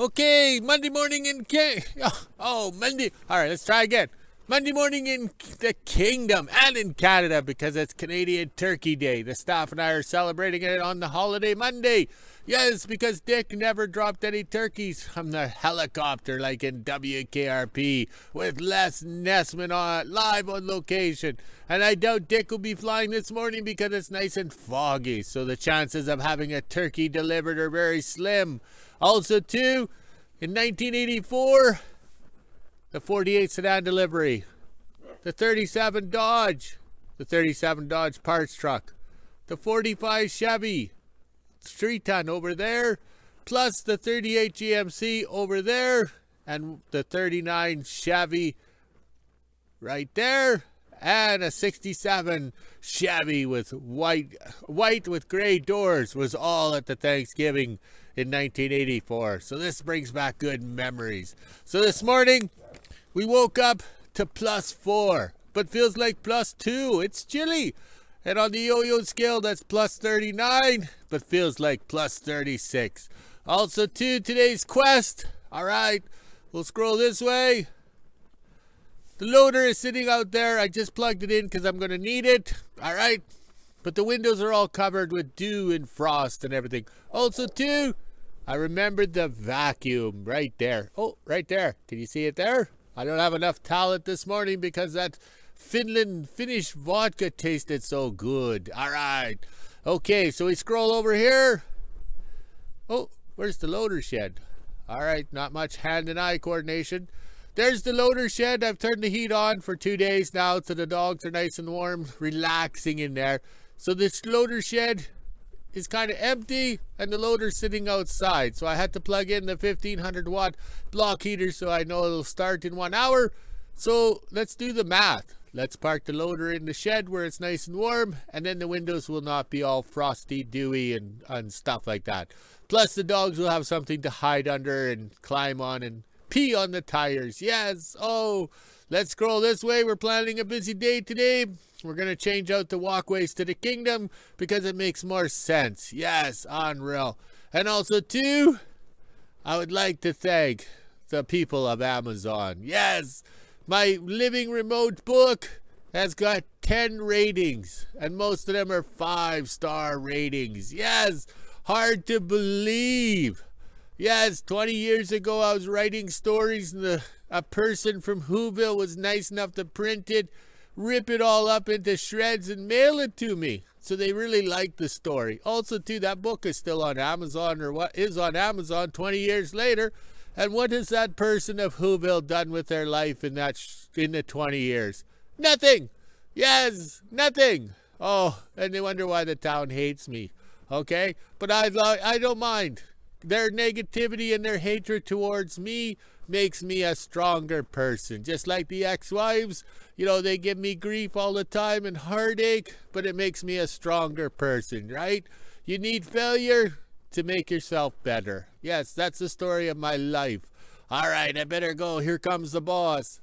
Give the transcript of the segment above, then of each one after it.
Okay, Monday morning in Monday. All right, let's try again. Monday morning in the Kingdom and in Canada because it's Canadian Turkey Day. The staff and I are celebrating it on the holiday Monday. Yes, because Dick never dropped any turkeys from the helicopter like in WKRP with Les Nessman live on location. And I doubt Dick will be flying this morning because it's nice and foggy. So the chances of having a turkey delivered are very slim. Also, too, in 1984, the 48 sedan delivery, the 37 Dodge, the 37 Dodge parts truck, the 45 Chevy, 3-ton over there, plus the 38 GMC over there, and the 39 Chevy right there, and a 67 Chevy with white with gray doors was all at the Thanksgiving in 1984. So this brings back good memories. So this morning we woke up to +4, but feels like +2. It's chilly. And on the yo-yo scale, that's +39, but feels like +36. Also, too, today's quest. All right, we'll scroll this way. The loader is sitting out there. I just plugged it in because I'm going to need it. All right, but the windows are all covered with dew and frost and everything. Also, too, I remembered the vacuum right there. Oh, right there. Can you see it there? I don't have enough talent this morning because that Finnish vodka tasted so good. All right. Okay, so we scroll over here. Oh, where's the loader shed? All right, not much hand and eye coordination. There's the loader shed. I've turned the heat on for 2 days now, so the dogs are nice and warm, relaxing in there. So this loader shed is kind of empty and the loader's sitting outside. So I had to plug in the 1500 watt block heater so I know it'll start in 1 hour. So let's do the math. Let's park the loader in the shed where it's nice and warm, and then the windows will not be all frosty, dewy, and stuff like that. Plus the dogs will have something to hide under and climb on and pee on the tires. Yes. Oh, let's scroll this way. We're planning a busy day today. We're going to change out the walkways to the Kingdom because it makes more sense. Yes, unreal. And also, too, I would like to thank the people of Amazon. Yes. My living remote book has got 10 ratings, and most of them are 5-star ratings. Yes, hard to believe. Yes, 20 years ago I was writing stories and a person from WHO-ville was nice enough to print it, rip it all up into shreds and mail it to me. So they really liked the story. Also, too, that book is still on Amazon, or what is on Amazon 20 years later. And what has that person of WHO-ville done with their life in the 20 years? Nothing. Yes, nothing. Oh, and they wonder why the town hates me. Okay, but I don't mind. Their negativity and their hatred towards me makes me a stronger person. Just like the ex-wives, you know, they give me grief all the time and heartache, but it makes me a stronger person, right? You need failure to make yourself better. Yes, that's the story of my life. All right, I better go. Here comes the boss.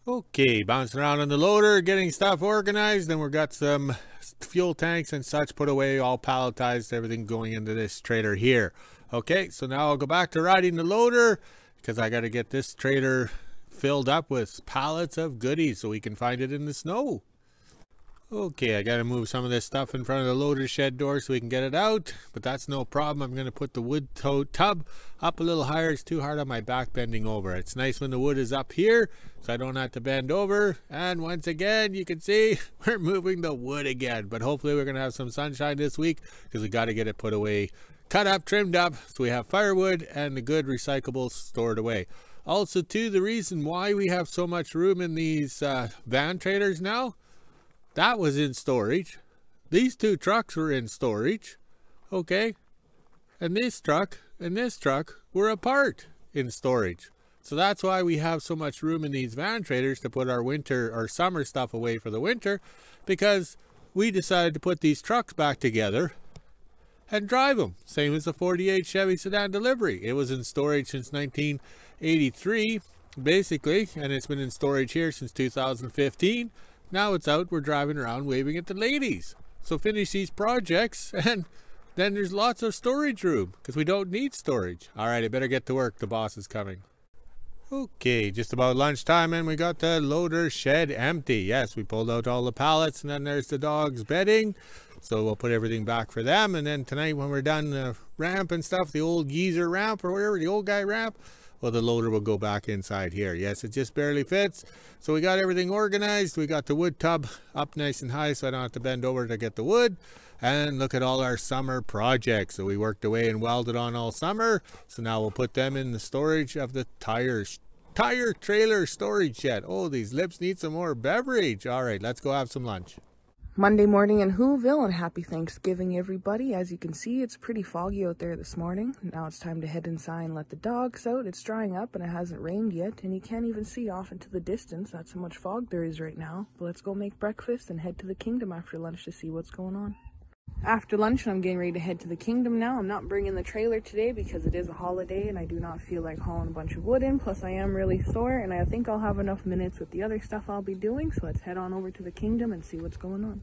Okay, bouncing around on the loader, getting stuff organized, and we've got some fuel tanks and such put away, all palletized, everything going into this trailer here. Okay, so now I'll go back to riding the loader because I got to get this trailer filled up with pallets of goodies so we can find it in the snow. Okay, I got to move some of this stuff in front of the loader shed door so we can get it out, but that's no problem. I'm going to put the wood tub up a little higher. It's too hard on my back bending over. It's nice when the wood is up here so I don't have to bend over. And once again, you can see we're moving the wood again, but hopefully we're going to have some sunshine this week because we got to get it put away, cut up, trimmed up, so we have firewood and the good recyclables stored away. Also, too, the reason why we have so much room in these van trailers now, that was in storage. These two trucks were in storage. Okay. And this truck and this truck were apart in storage. So that's why we have so much room in these van trailers to put our winter or summer stuff away for the winter, because we decided to put these trucks back together and drive them. Same as the 48 Chevy sedan delivery. It was in storage since 1983, basically, and it's been in storage here since 2015. Now it's out, we're driving around waving at the ladies. So finish these projects and then there's lots of storage room because we don't need storage. All right, I better get to work. The boss is coming. Okay, just about lunchtime and we got the loader shed empty. Yes, we pulled out all the pallets and then there's the dogs bedding. So we'll put everything back for them. And then tonight when we're done the ramp and stuff, the old geezer ramp or whatever, the old guy ramp, well, the loader will go back inside here. Yes, it just barely fits. So we got everything organized. We got the wood tub up nice and high so I don't have to bend over to get the wood. And look at all our summer projects. So we worked away and welded on all summer. So now we'll put them in the storage of the tire trailer storage shed. Oh, these lips need some more beverage. All right, let's go have some lunch. Monday morning in WHO-ville, and happy Thanksgiving, everybody. As you can see, it's pretty foggy out there this morning. Now it's time to head inside and let the dogs out. It's drying up and it hasn't rained yet, and you can't even see off into the distance. That's how much fog there is right now. But let's go make breakfast and head to the kingdom after lunch to see what's going on. After lunch, I'm getting ready to head to the kingdom now. I'm not bringing the trailer today because it is a holiday and I do not feel like hauling a bunch of wood in. Plus, I am really sore and I think I'll have enough minutes with the other stuff I'll be doing. So let's head on over to the kingdom and see what's going on.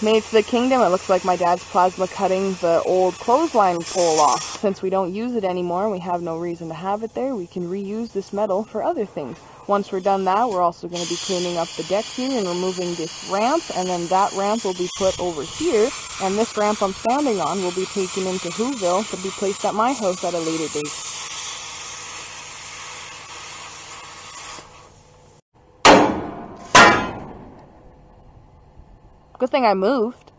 Made it to the kingdom. It looks like my dad's plasma cutting the old clothesline pole off. Since we don't use it anymore and we have no reason to have it there, we can reuse this metal for other things. Once we're done that, we're also going to be cleaning up the deck here and removing this ramp, and then that ramp will be put over here, and this ramp I'm standing on will be taken into WHO-ville to be placed at my house at a later date. Good thing I moved.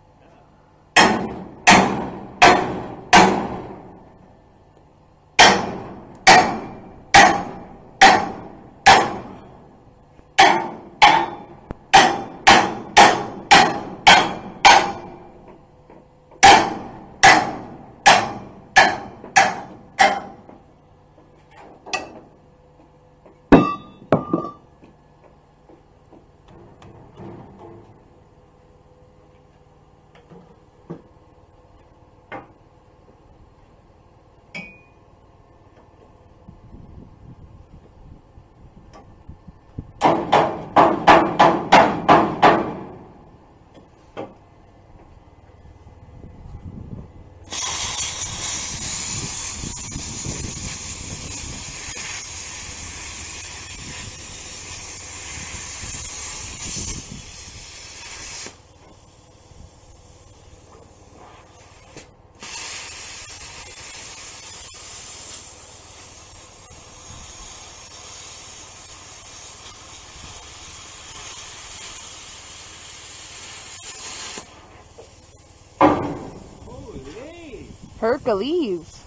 Hercules.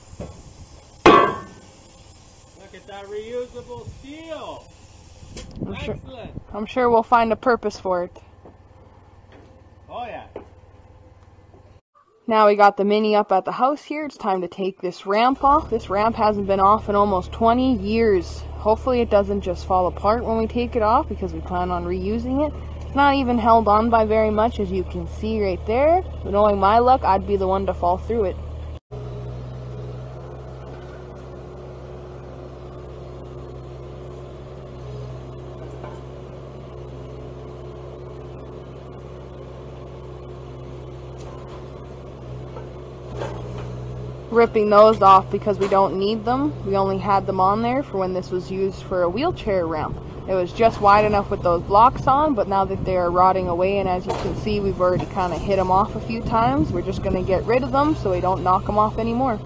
Look at that reusable steel. Excellent. I'm sure we'll find a purpose for it. Oh yeah. Now we got the Mini up at the house here. It's time to take this ramp off. This ramp hasn't been off in almost 20 years. Hopefully it doesn't just fall apart when we take it off because we plan on reusing it. It's not even held on by very much, as you can see right there. But knowing my luck, I'd be the one to fall through it. Ripping those off because we don't need them. We only had them on there for when this was used for a wheelchair ramp. It was just wide enough with those blocks on, but now that they are rotting away, and as you can see, we've already kind of hit them off a few times, we're just going to get rid of them so we don't knock them off anymore.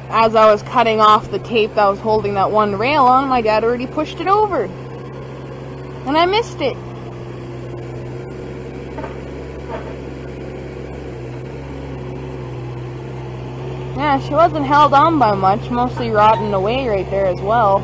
As I was cutting off the tape that was holding that one rail on, my dad already pushed it over. And I missed it. Yeah, she wasn't held on by much, mostly rotting away right there as well.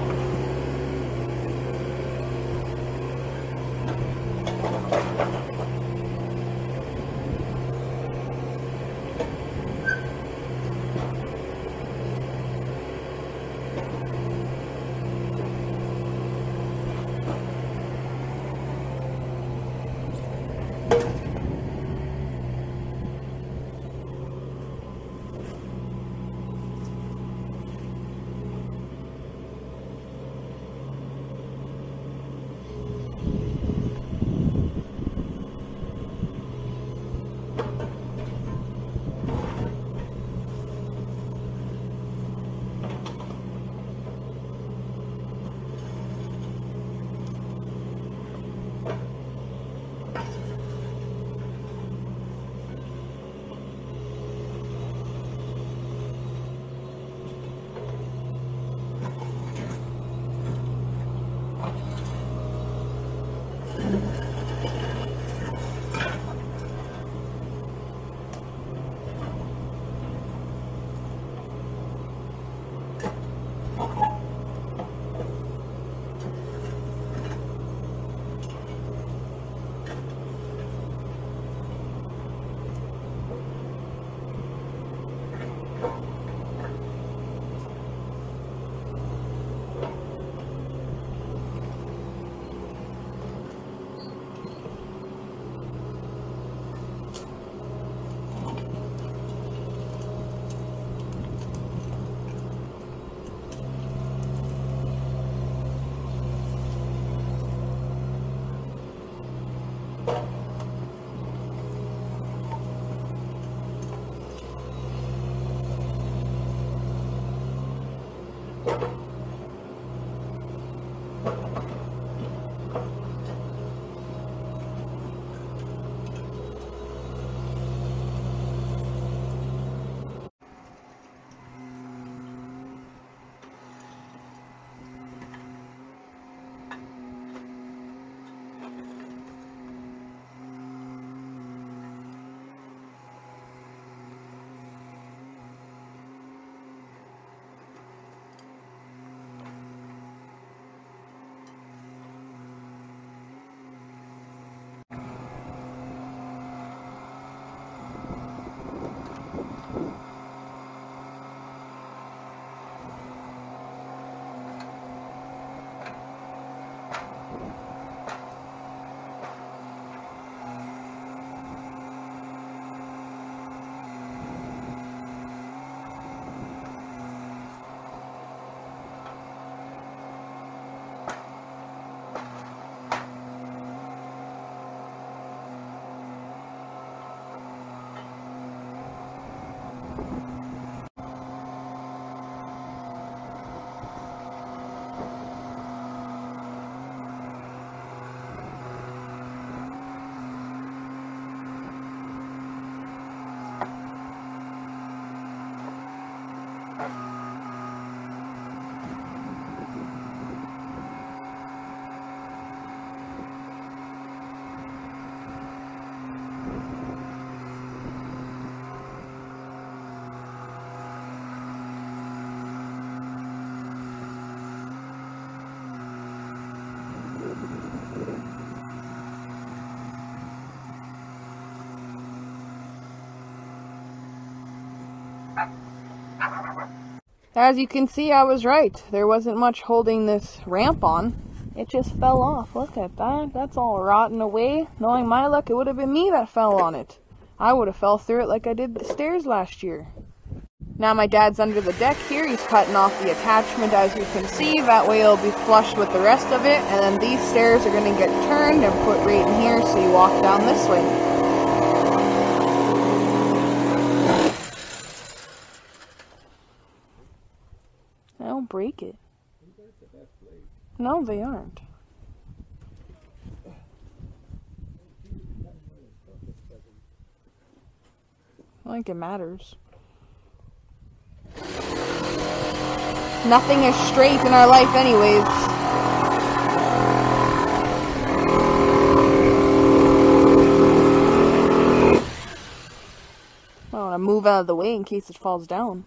As you can see, I was right. There wasn't much holding this ramp on. It just fell off. Look at that. That's all rotten away. Knowing my luck, it would have been me that fell on it. I would have fell through it like I did the stairs last year. Now my dad's under the deck here. He's cutting off the attachment, as you can see. That way it'll be flush with the rest of it. And then these stairs are going to get turned and put right in here, so you walk down this way. Don't break it. No, they aren't. I don't think it matters. Nothing is straight in our life anyways. I want to move out of the way in case it falls down.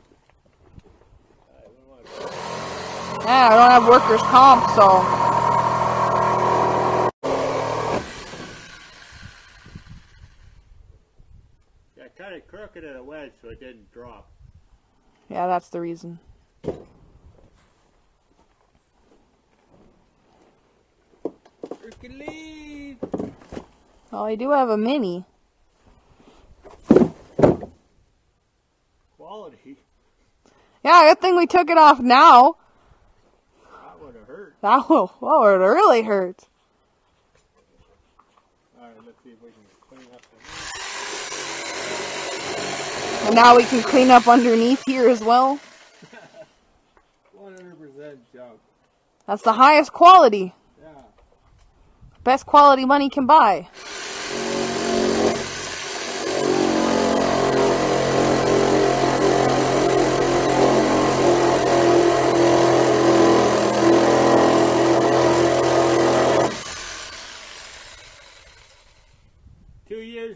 Yeah, I don't have workers' comp, so. Yeah, cut it crooked at a wedge so it didn't drop. Yeah, that's the reason. Hercules! Oh, I do have a mini. Quality. Yeah, good thing we took it off now. That would have hurt. That would really hurt. Alright, let's see if we can clean up the... And now we can clean up underneath here as well. 100% junk. That's the highest quality. Yeah. Best quality money can buy.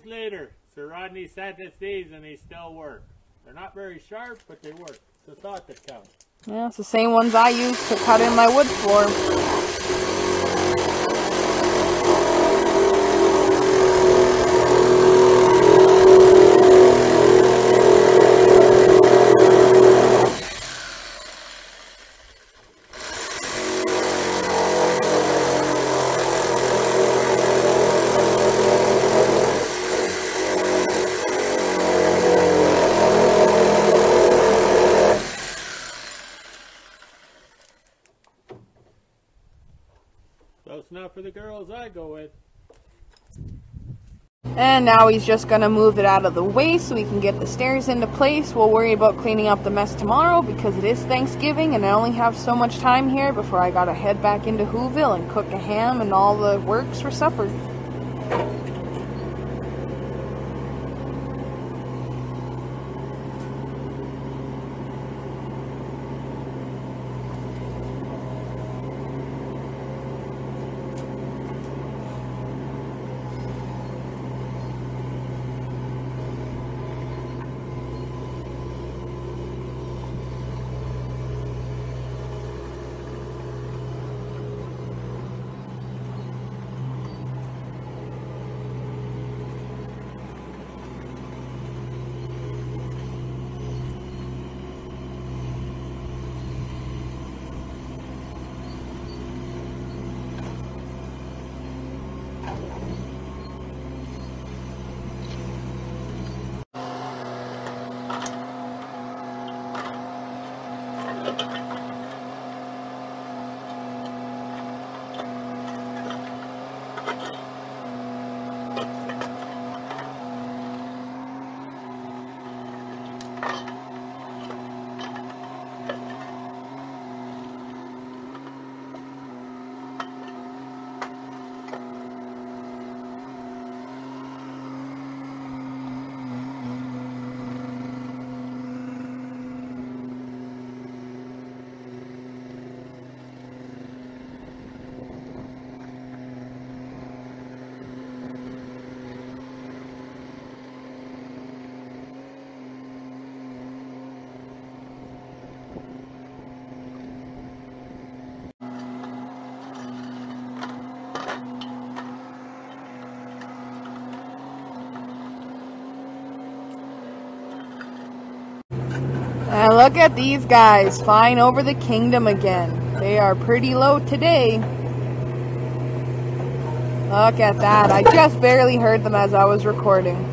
Later, Sir Rodney sent us these and they still work. They're not very sharp, but they work. It's the thought that counts. Yeah, it's the same ones I use to cut in my wood floor. 'Close enough for the girls I go with. And now he's just going to move it out of the way so we can get the stairs into place. We'll worry about cleaning up the mess tomorrow because it is Thanksgiving and I only have so much time here before I got to head back into WHO-ville and cook a ham and all the works for supper. And look at these guys flying over the kingdom again. They are pretty low today. Look at that. I just barely heard them as I was recording.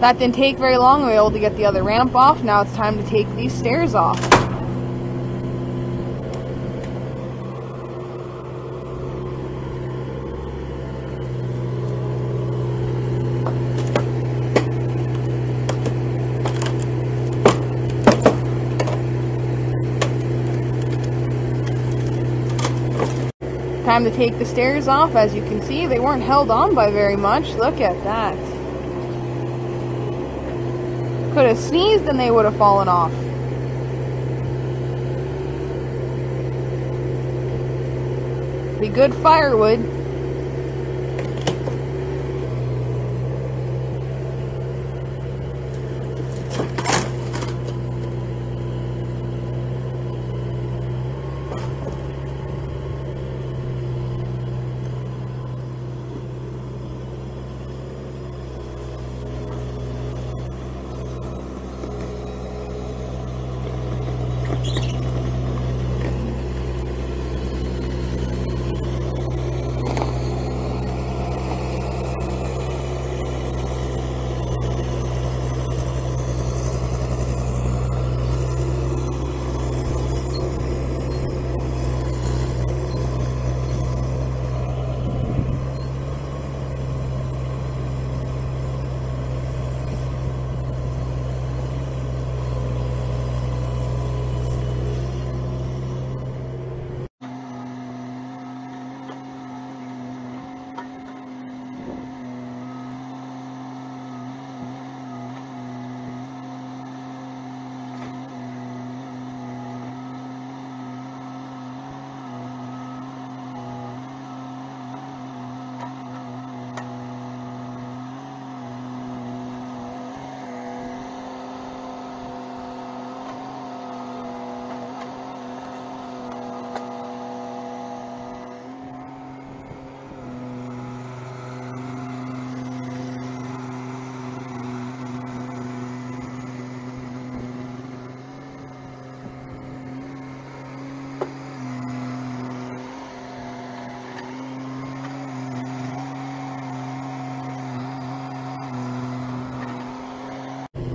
That didn't take very long. We were able to get the other ramp off. Now it's time to take these stairs off. Time to take the stairs off. As you can see, they weren't held on by very much. Look at that. Could have sneezed and they would have fallen off. Be good firewood.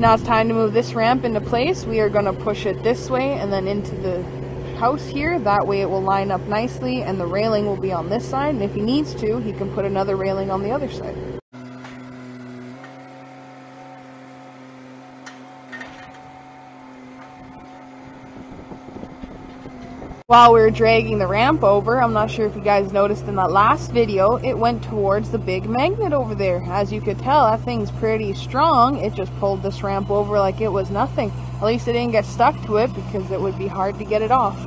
Now it's time to move this ramp into place. We are going to push it this way and then into the house here. That way it will line up nicely and the railing will be on this side. And if he needs to, he can put another railing on the other side. While we were dragging the ramp over, I'm not sure if you guys noticed in that last video, it went towards the big magnet over there. As you could tell, that thing's pretty strong. It just pulled this ramp over like it was nothing. At least it didn't get stuck to it because it would be hard to get it off.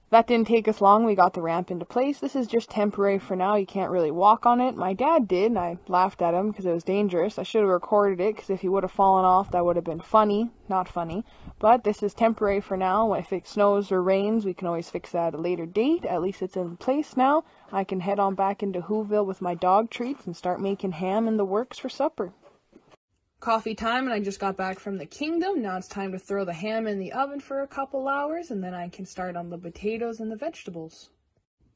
That didn't take us long. We got the ramp into place. This is just temporary for now. You can't really walk on it. My dad did, and I laughed at him because it was dangerous. I should have recorded it because if he would have fallen off, that would have been funny. Not funny. But this is temporary for now. If it snows or rains, we can always fix that at a later date. At least it's in place now. I can head on back into WHO-ville with my dog treats and start making ham in the works for supper. Coffee time, and I just got back from the kingdom. Now it's time to throw the ham in the oven for a couple hours, and then I can start on the potatoes and the vegetables.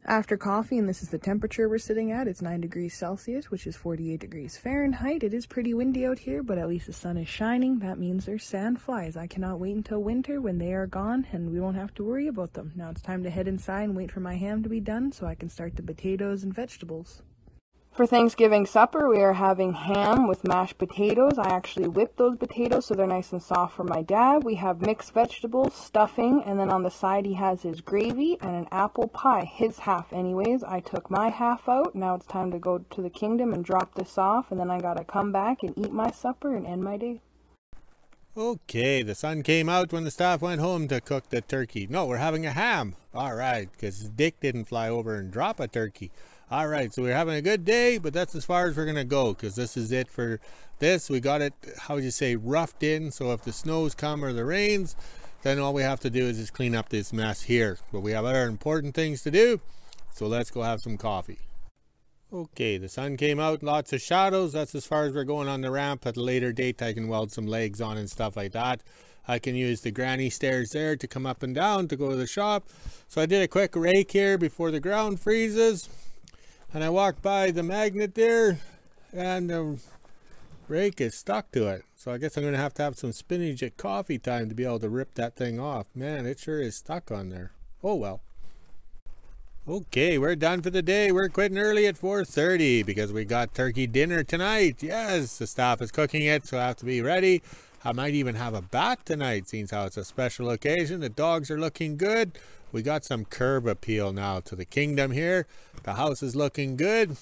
After coffee, and this is the temperature we're sitting at, it's 9 degrees Celsius, which is 48 degrees Fahrenheit. It is pretty windy out here, but at least the sun is shining. That means there's sandflies. I cannot wait until winter when they are gone, and we won't have to worry about them. Now it's time to head inside and wait for my ham to be done so I can start the potatoes and vegetables. For Thanksgiving supper, we are having ham with mashed potatoes. I actually whipped those potatoes so they're nice and soft for my dad. We have mixed vegetables, stuffing, and then on the side he has his gravy and an apple pie. His half anyways. I took my half out. Now it's time to go to the kingdom and drop this off, and then I gotta come back and eat my supper and end my day. Okay, the sun came out when the staff went home to cook the turkey. No, we're having a ham. All right, because Dick didn't fly over and drop a turkey. All right, so we're having a good day, but that's as far as we're going to go because this is it for this. We got it, how would you say, roughed in. So if the snows come or the rains, then all we have to do is just clean up this mess here. But we have other important things to do, so let's go have some coffee. Okay, the sun came out, lots of shadows. That's as far as we're going on the ramp. At a later date, I can weld some legs on and stuff like that. I can use the granny stairs there to come up and down to go to the shop. So I did a quick rake here before the ground freezes. And I walked by the magnet there, and the rake is stuck to it. So I guess I'm going to have some spinach at coffee time to be able to rip that thing off. Man, it sure is stuck on there. Oh well. Okay, we're done for the day. We're quitting early at 4:30 because we got turkey dinner tonight. Yes, the staff is cooking it, so I have to be ready. I might even have a bat tonight, seeing how it's a special occasion. The dogs are looking good. We got some curb appeal now to the kingdom here. The house is looking good.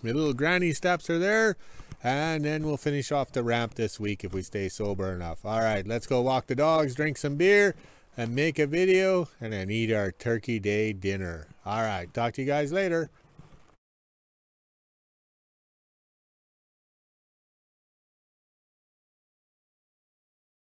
The little granny steps are there. And then we'll finish off the ramp this week if we stay sober enough. All right, let's go walk the dogs, drink some beer, and make a video, and then eat our Turkey Day dinner. All right, talk to you guys later.